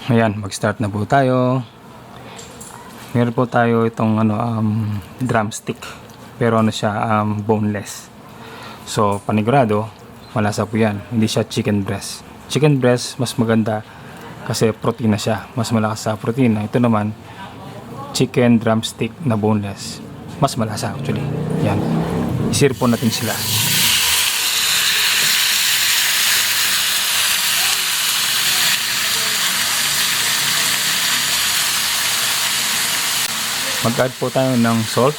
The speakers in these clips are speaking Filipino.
Ayan, mag-start na po tayo. Meron po tayo itong drumstick, pero siya boneless. So panigurado malasa po yan. Hindi siya chicken breast. Chicken breast mas maganda kasi protein na siya, mas malakas sa protein. Ito naman chicken drumstick na boneless, mas malasa actually. Yan, isir po natin sila. Mag-add po tayo ng salt.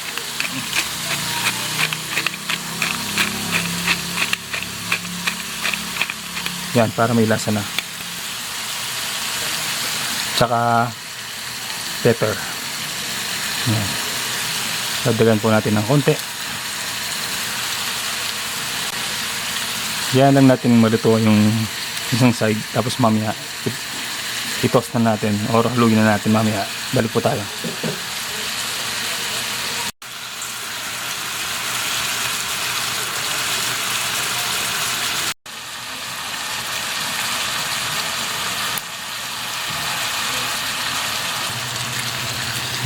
Yan, para may lasa na. Tsaka pepper. Yan. Dagdagan po natin ng konti. Yan lang natin maluto yung isang side. Tapos mamaya i-toast na natin or haluin na natin mamaya. Balik po tayo.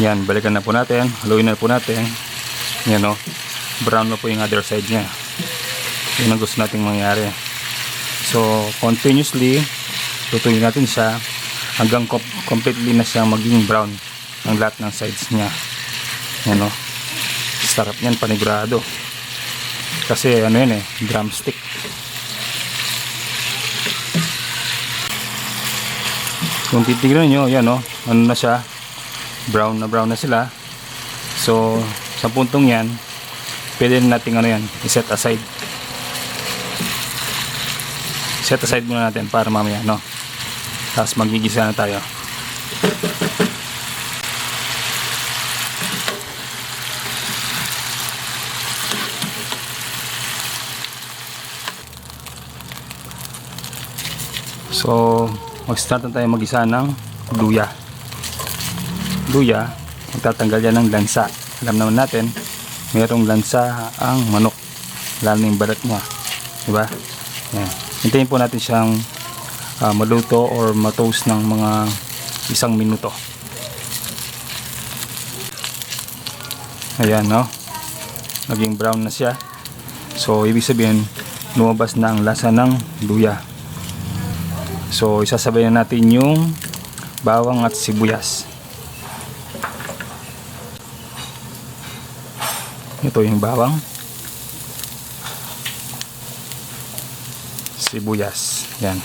Yan, balikan na po natin, haluin na po natin. Yan o, brown na po yung other side nya. Yun ang gusto nating mangyari. So, continuously lutuin natin siya hanggang completely na siya maging brown ang lahat ng sides nya. Yan o, sarap yan, panigurado. Kasi ano yun drumstick. Kung titignan nyo, yan o, ano na siya, brown na sila. So sa puntong yan pwede natin i-set aside muna natin para mamaya tapos magigisa na tayo. So mag-start na tayo mag-isa ng luya. Magtatanggal yan ng lansa. Alam naman natin mayroong lansa ang manok, lalo na yung balat niya, diba? Yan. Hintayin po natin siyang maluto or matoast ng mga 1 minuto. Ayan, naging brown na siya. So ibig sabihin lumabas na ang lasa ng luya. So isasabay na natin yung bawang at sibuyas. Ito yung bawang, sibuyas. Yan.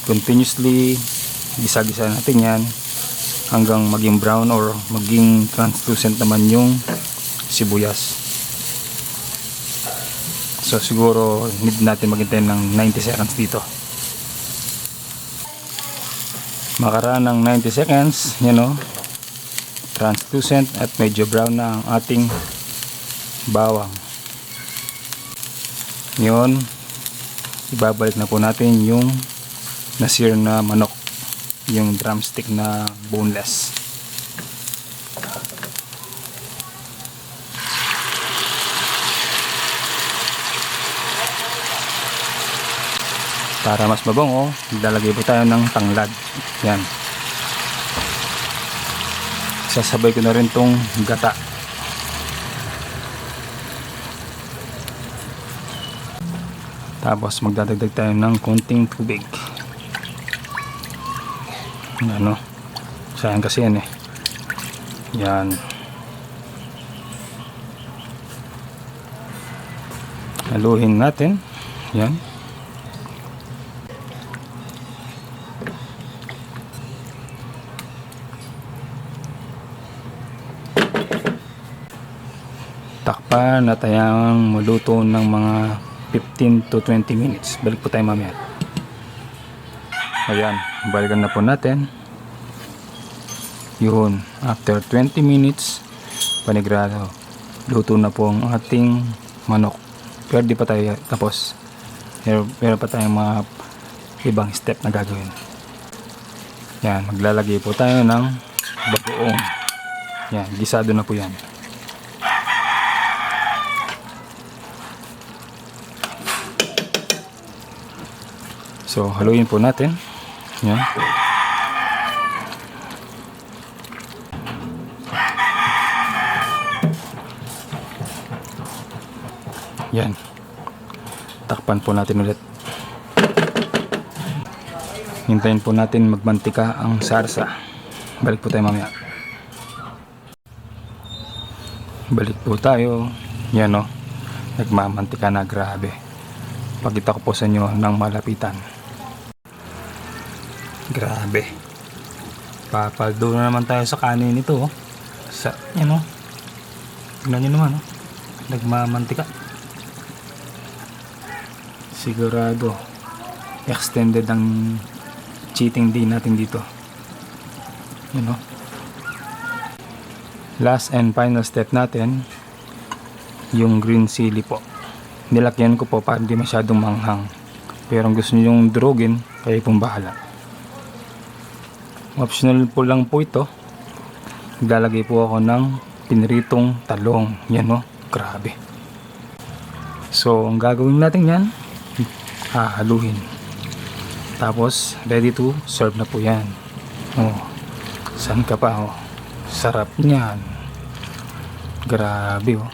Continuously gisa-gisa natin yan hanggang maging brown or maging translucent naman yung sibuyas. So siguro need natin maghintay ng 90 seconds dito. Makaraan ng 90 seconds, translucent at medyo brown na ang ating bawang. Yun, ibabalik na po natin yung nasir na manok, yung drumstick na boneless. Para mas mabango, lalagay po tayo ng tanglad. Yan. Sasabay ko na rin tong gata. Tapos magdadagdag tayo ng konting tubig. Sayang kasi yan Yan. Haluin natin. Yan. Takpan at hayang maluto ng mga 15 to 20 minutes. Balik po tayo mamaya. Ayan, balikan na po natin. Yun, after 20 minutes panigurado luto na po ang ating manok. Pero di pa tayo tapos. Meron pa tayong mga ibang step na gagawin. Yan, maglalagay po tayo ng bagoong. Yan, gisado na po yan. So haluin po natin. Yan. Yan. Takpan po natin ulit. Hintayin po natin magmantika ang sarsa. Balik po tayo mamaya. Balik po tayo. Yan o. Nagmamantika na, grabe. Pakita ko po sa inyo ng malapitan. Grabe. Papaldo na naman tayo sa kanin ito. Oh. Yan o. Tignan nyo naman. Oh. Nagmamantika. Sigurado extended ang cheating day natin dito. You know? Last and final step natin, yung green chili po. Nilakyan ko po para hindi masyadong manghang. Pero kung gusto nyo yung durugin, kayo pong bahala. Optional po lang po ito. Naglalagay po ako ng piniritong talong. Yan o, grabe. So ang gagawin natin yan, hahaluin. Tapos ready to serve na po yan. Oh, saan ka pa? Oh, sarap niyan. Grabe oh.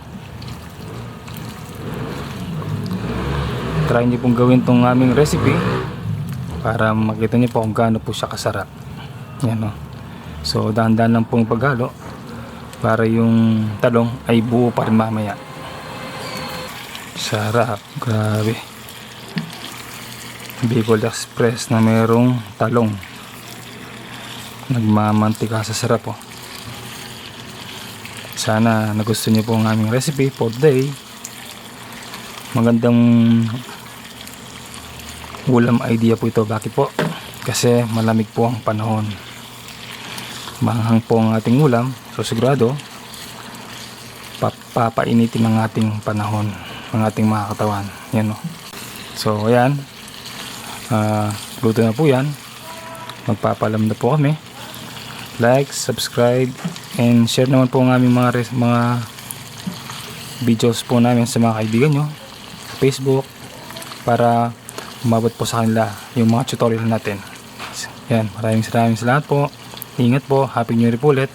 Try niyo pong gawin tong aming recipe para makita niyo po kung gaano po siya kasarap. Yan oh. So dahan-dahan lang pong paghalo para yung talong ay buo pa rin mamaya. Sarap, grabe. Bicol Express na merong talong. Nagmamantika sa sarap oh. Sana nagustuhan niyo po ang aming recipe for today. Magandang ulam idea po ito. Bakit po? Kasi malamig po ang panahon. Manghang po ang ating ulam. So sigurado papainitin ang ating panahon, ang ating mga katawan. Yan oh. So ayan. Luto na po yan. Magpapalam na po kami. Like, subscribe, and share naman po ang aming mga videos po namin sa mga kaibigan nyo sa Facebook para umabot po sa kanila yung mga tutorial natin. Yan, maraming salamat po. Ingat po. Happy New Year po ulit.